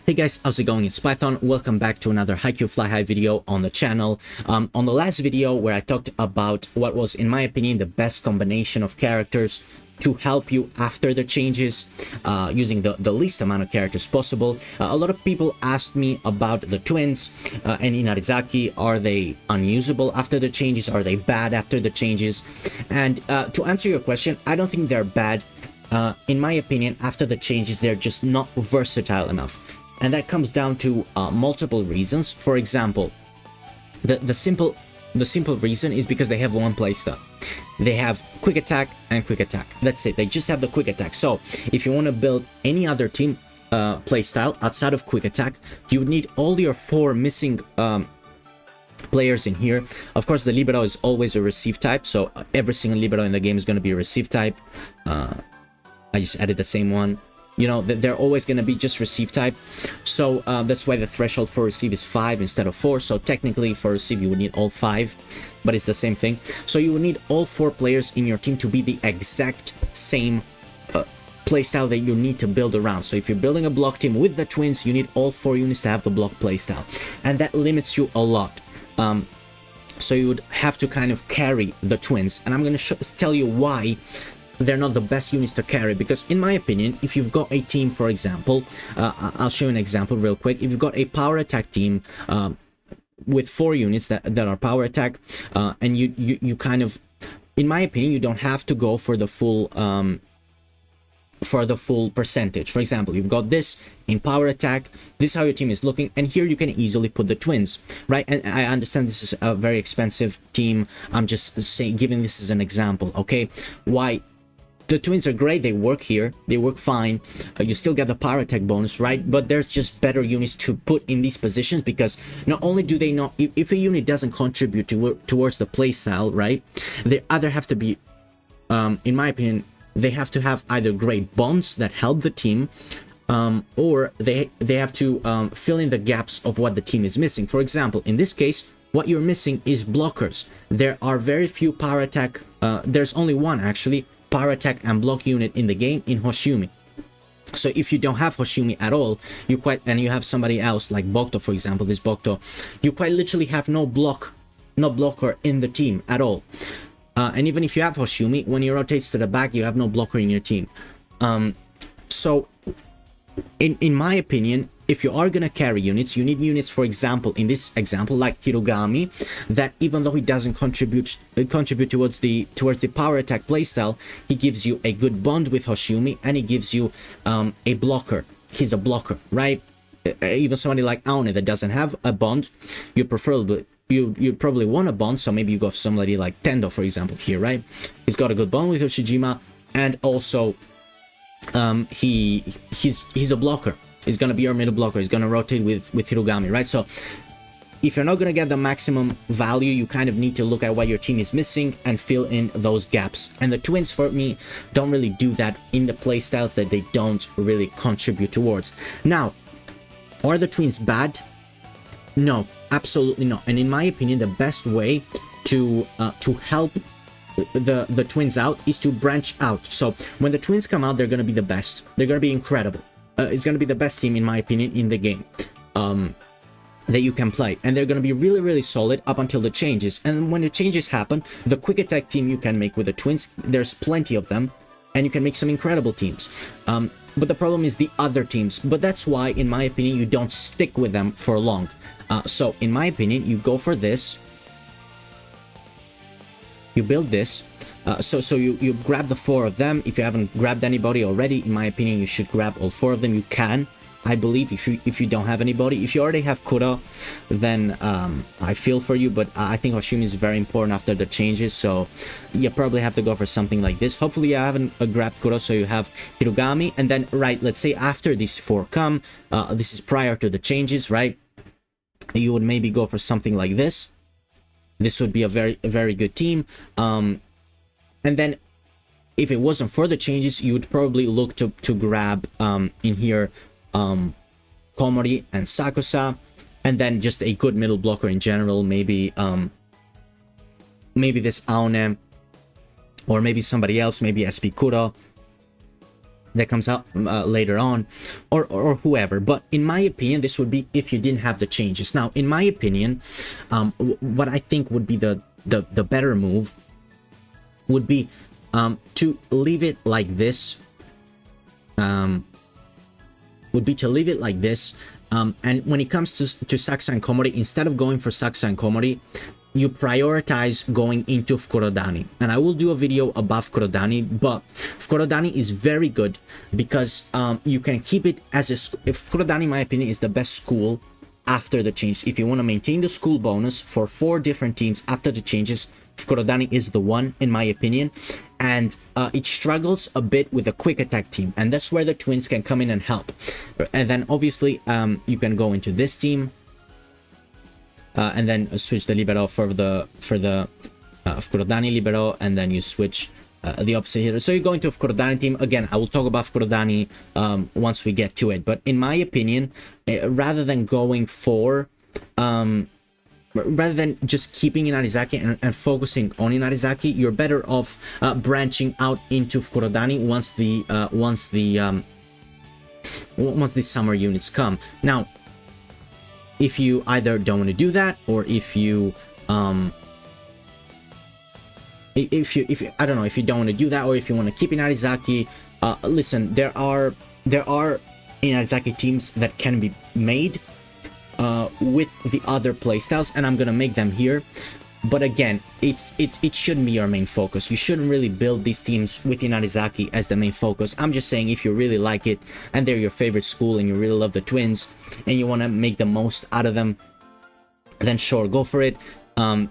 Hey guys, how's it going? It's Python. Welcome back to another Haikyu Fly High video on the channel. On the last video where I talked about what was, in my opinion, the best combination of characters to help you after the changes, using the least amount of characters possible. A lot of people asked me about the twins and Inarizaki. Are they unusable after the changes? Are they bad after the changes? And to answer your question, I don't think they're bad. In my opinion, after the changes, they're just not versatile enough. And that comes down to multiple reasons. For example, the simple reason is because they have one playstyle. They have quick attack and quick attack. That's it. They just have the quick attack. So if you want to build any other team playstyle outside of quick attack, you would need all your four missing players in here. Of course, the libero is always a receive type, so every single libero in the game is going to be a receive type. I just added the same one. You know, they're always going to be just receive type. So that's why the threshold for receive is 5 instead of 4. So technically for receive you would need all 5, but it's the same thing. So you would need all 4 players in your team to be the exact same playstyle that you need to build around. So if you're building a block team with the twins, you need all 4 units to have the block playstyle. And that limits you a lot. So you would have to kind of carry the twins. And I'm going to tell you why they're not the best units to carry, because in my opinion, if you've got a team, for example, I'll show you an example real quick. If you've got a power attack team with 4 units that are power attack, and you kind of, in my opinion, you don't have to go for the full percentage. For example, you've got this in power attack, this is how your team is looking, and here you can easily put the twins, right? And I understand this is a very expensive team. I'm just saying, giving this as an example, okay? Why? The twins are great, they work here, they work fine, you still get the power attack bonus, right? But there's just better units to put in these positions, because not only do they not, if a unit doesn't contribute towards the playstyle, right, they either have to be, in my opinion, they have to have either great bonds that help the team, or they have to fill in the gaps of what the team is missing. For example, in this case, what you're missing is blockers. There are very few power attack, there's only one actually, power attack and block unit in the game in Hoshumi. So if you don't have Hoshumi at all, and you have somebody else like Bokto, for example, this Bokto, you quite literally have no blocker in the team at all. And even if you have Hoshumi, when he rotates to the back, you have no blocker in your team. So in my opinion, if you are gonna carry units, you need units, for example, in this example, like Hirogami, that even though he doesn't contribute towards the power attack playstyle, he gives you a good bond with Hoshumi, and he gives you a blocker. He's a blocker, right? Even somebody like Aone that doesn't have a bond, you probably want a bond, so maybe you go for somebody like Tendo, for example, here, right? He's got a good bond with Yoshijima, and also he's a blocker. He's going to be your middle blocker. He's going to rotate with Hirogami, right? So if you're not going to get the maximum value, you kind of need to look at what your team is missing and fill in those gaps. And the twins, for me, don't really do that in the playstyles that they don't really contribute towards. Now, are the twins bad? No, absolutely not. And in my opinion, the best way to help the twins out is to branch out. So when the twins come out, they're going to be the best. They're going to be incredible. It's going to be the best team, in my opinion, in the game that you can play. And they're going to be really, really solid up until the changes. And when the changes happen, the quick attack team you can make with the twins, there's plenty of them, and you can make some incredible teams. But the problem is the other teams. But that's why, in my opinion, you don't stick with them for long. So, in my opinion, you go for this. You build this. So you grab the 4 of them. If you haven't grabbed anybody already, in my opinion, you should grab all 4 of them. You can, I believe, if you don't have anybody. If you already have Kuro, then I feel for you, but I think Hoshimi is very important after the changes, so you probably have to go for something like this. Hopefully you haven't grabbed Kuro, so you have Hirogami, and then, right, let's say after these 4 come, this is prior to the changes, right? You would maybe go for something like this. This would be a very good team. And then, if it wasn't for the changes, you would probably look to grab in here Komori and Sakusa, and then just a good middle blocker in general. Maybe this Aone, or maybe somebody else, maybe SP Kuro. that comes out later on, or whoever. But in my opinion, this would be if you didn't have the changes. Now, in my opinion, what I think would be the better move would be to leave it like this. Would be to leave it like this. And when it comes to Sakusa and Komori, instead of going for Sakusa and Komori, you prioritize going into Fukurodani. And I will do a video about Fukurodani, but Fukurodani is very good because you can keep it as a... Fukurodani, in my opinion, is the best school after the change. If you want to maintain the school bonus for 4 different teams after the changes, Fukurodani is the one, in my opinion. And it struggles a bit with a quick attack team, and that's where the twins can come in and help. And then obviously you can go into this team and then switch the libero for the Fukurodani libero, and then you switch the opposite here. So you go into a Fukurodani team. Again, I will talk about Fukurodani once we get to it, but in my opinion, rather than going for rather than just keeping Inarizaki and focusing on Inarizaki, you're better off branching out into Fukurodani once the summer units come. Now, if you either don't want to do that, or if you I don't know, if you don't want to do that, or if you want to keep Inarizaki, listen, there are Inarizaki teams that can be made with the other playstyles, and I'm gonna make them here. But again, it shouldn't be your main focus. You shouldn't really build these teams with Inarizaki as the main focus. I'm just saying, if you really like it and they're your favorite school and you really love the twins and you want to make the most out of them, then sure, go for it. And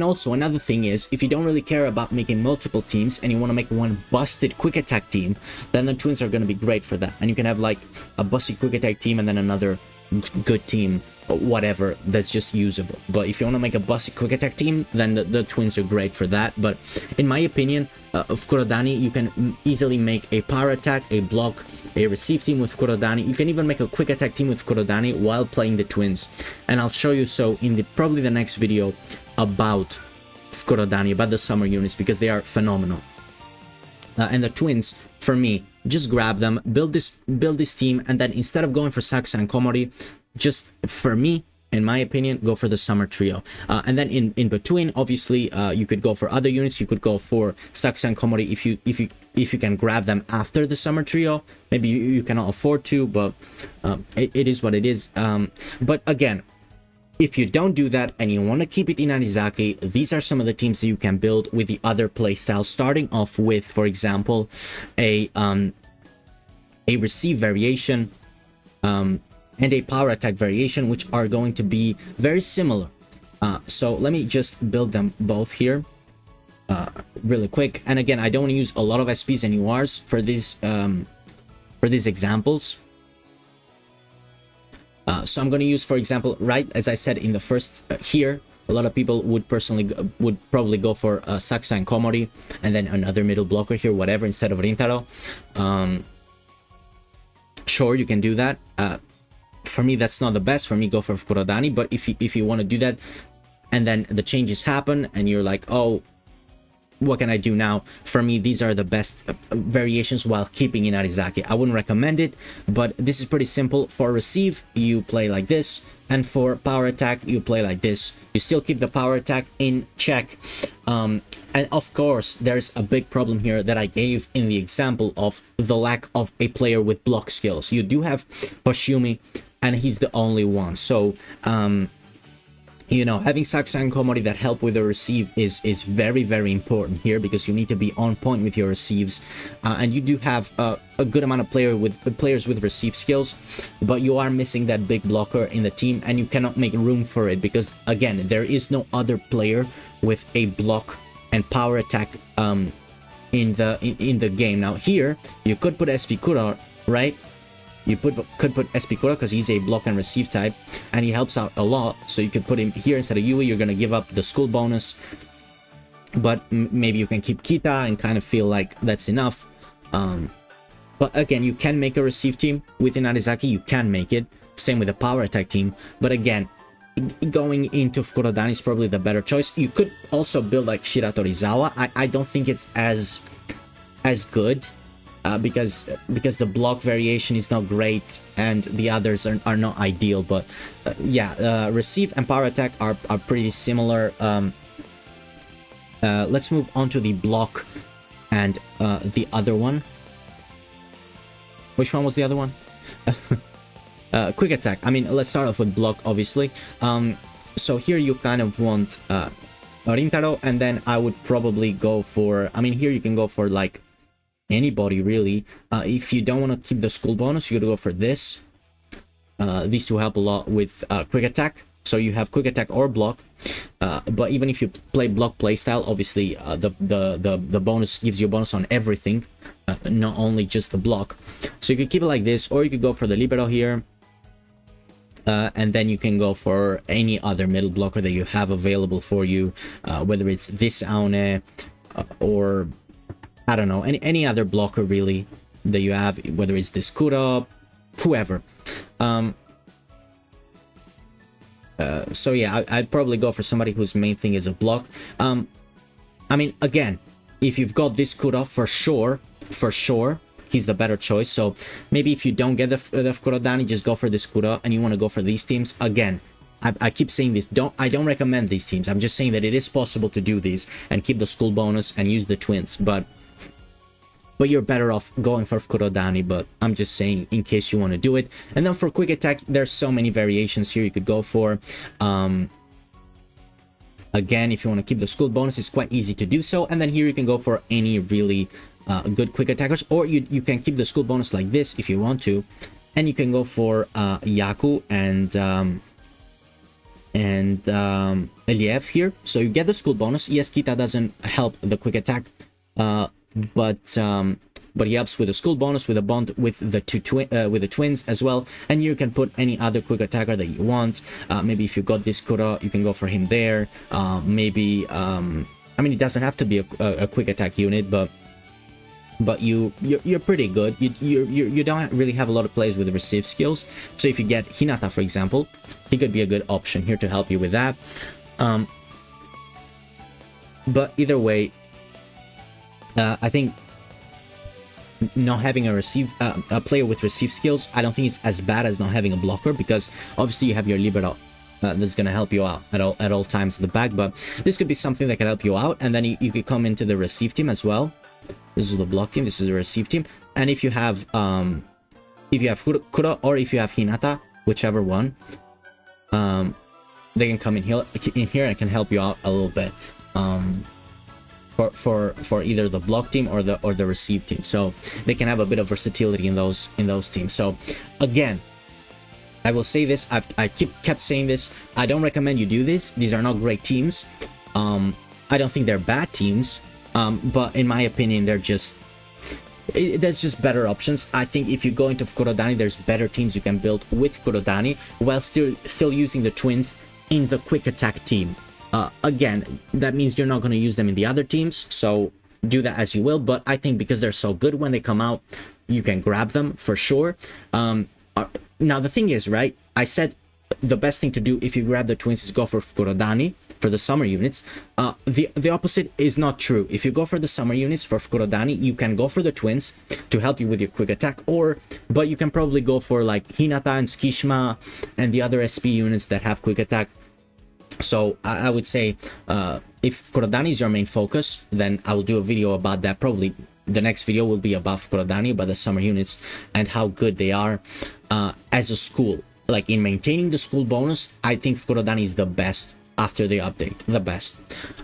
also another thing is, if you don't really care about making multiple teams and you want to make one busted quick attack team, then the twins are going to be great for that. And you can have like a busted quick attack team and then another good team, whatever, that's just usable. But if you want to make a busted quick attack team, then the twins are great for that. But in my opinion, Fukurodani, you can easily make a power attack, a block, a receive team with Fukurodani. You can even make a quick attack team with Fukurodani while playing the twins, and I'll show you so in probably the next video about Fukurodani, about the summer units, because they are phenomenal. And the twins, for me, just grab them, build this team, and then instead of going for Sakusa and Komori, just, for me, in my opinion, go for the summer trio. And then in between, obviously, you could go for other units. You could go for Sakusa and Komori if you can grab them after the summer trio. Maybe you cannot afford to, but it is what it is. But again, if you don't do that and you want to keep it in Inarizaki, these are some of the teams that you can build with the other playstyles, starting off with, for example, a receive variation and a power attack variation, which are going to be very similar. So let me just build them both here really quick. And again, I don't want to use a lot of SPs and URs for these examples. So I'm going to use, for example, right as I said in the first here, a lot of people would probably go for Sakusa and Komori, and then another middle blocker here, whatever, instead of Rintaro. Sure, you can do that. For me, that's not the best. For me, go for Fukurodani. But if you want to do that, and then the changes happen, and you're like, oh, what can I do now? For me, these are the best variations while keeping Inarizaki. I wouldn't recommend it, but this is pretty simple. For receive, you play like this, and for power attack, you play like this. You still keep the power attack in check. And of course, there's a big problem here that I gave in the example of the lack of a player with block skills. You do have Hoshimi, and he's the only one. So, you know, having Sakusa and Komori that help with the receive is very, very important here, because you need to be on point with your receives. And you do have a good amount of players with receive skills, but you are missing that big blocker in the team, and you cannot make room for it, because again, there is no other player with a block and power attack in the game. Now here, you could put SP Kura, right? You could put SP Kura because he's a block and receive type, and he helps out a lot. So you could put him here instead of Yui. You're going to give up the school bonus, but maybe you can keep Kita and kind of feel like that's enough. But again, you can make a receive team with Inarizaki. You can make it. Same with a power attack team. But again, going into Fukurodani is probably the better choice. You could also build like Shiratorizawa. I don't think it's as good because the block variation is not great and the others are not ideal. But yeah, receive and power attack are pretty similar. Let's move on to the block and the other one. Which one was the other one? Quick attack. I mean, let's start off with block, obviously. So here you kind of want Rintaro, and then I would probably go for, I mean, here you can go for like anybody really. If you don't want to keep the school bonus, you gotta go for this. These two help a lot with quick attack. So you have quick attack or block. But even if you play block playstyle, obviously the bonus gives you a bonus on everything, not only just the block. So you could keep it like this, or you could go for the libero here. And then you can go for any other middle blocker that you have available for you, whether it's this Aone or I don't know, any other blocker really that you have, whether it's this Kura, whoever. So yeah, I'd probably go for somebody whose main thing is a block. I mean, again, if you've got this Kura, for sure, he's the better choice. So maybe if you don't get the Fukurodani, just go for this Kura and you want to go for these teams. Again, I keep saying this, I don't recommend these teams. I'm just saying that it is possible to do these and keep the school bonus and use the twins, but you're better off going for Fukurodani. But I'm just saying in case you want to do it. And then for quick attack, there's so many variations here you could go for. Again, if you want to keep the school bonus, it's quite easy to do so. And then here you can go for any really good quick attackers, or you can keep the school bonus like this if you want to, and you can go for Yaku and Eliev here. So you get the school bonus. Yes, Kita doesn't help the quick attack, but he helps with the school bonus, with a bond with the with the twins as well. And you can put any other quick attacker that you want. Maybe if you got this Kura, you can go for him there. Maybe I mean, it doesn't have to be a quick attack unit, but you're pretty good. You don't really have a lot of plays with receive skills. So if you get Hinata, for example, he could be a good option here to help you with that. But either way, I think not having a player with receive skills, I don't think it's as bad as not having a blocker, because obviously you have your libero that's gonna help you out at all times in the back. But this could be something that can help you out, and then you could come into the receive team as well. This is the block team, this is the receive team. And if you have Kura or if you have Hinata, whichever one, they can come in here and can help you out a little bit. For either the block team or the receive team. So they can have a bit of versatility in those teams. So again, I will say this, I kept saying this, I don't recommend you do this. These are not great teams. I don't think they're bad teams. But in my opinion, there's just better options. I think if you go into Fukurodani, there's better teams you can build with Fukurodani while still using the twins in the quick attack team. Again, that means you're not going to use them in the other teams, so do that as you will. But I think because they're so good when they come out, you can grab them for sure. Now the thing is, right, I said the best thing to do if you grab the twins is go for Fukurodani for the summer units. The opposite is not true. If you go for the summer units for Fukurodani, you can go for the twins to help you with your quick attack, but you can probably go for like Hinata and Tsukishima and the other SP units that have quick attack. So I would say if Fukurodani is your main focus, then I will do a video about that. Probably the next video will be about Fukurodani, about the summer units and how good they are as a school. Like in maintaining the school bonus, I think Fukurodani is the best after the update, the best.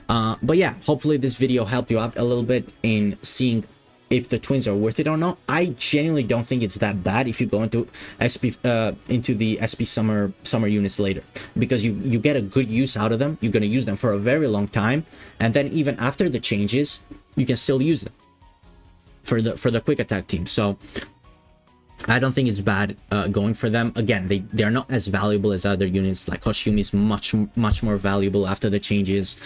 But yeah, hopefully this video helped you out a little bit in seeing if the twins are worth it or not. I genuinely don't think it's that bad if you go into the SP summer units later, because you get a good use out of them. You're going to use them for a very long time, and then even after the changes, you can still use them for the quick attack team. So I don't think it's bad going for them. Again, they're not as valuable as other units. Like Hoshiyumi is much more valuable after the changes.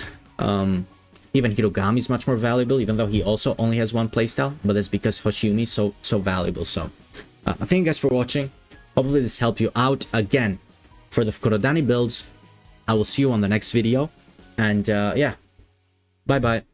Even Hirogami is much more valuable, even though he also only has one playstyle, but that's because Hoshiyumi is so valuable. So thank you guys for watching. Hopefully this helped you out. Again, for the Fukurodani builds, I will see you on the next video. And yeah, bye bye.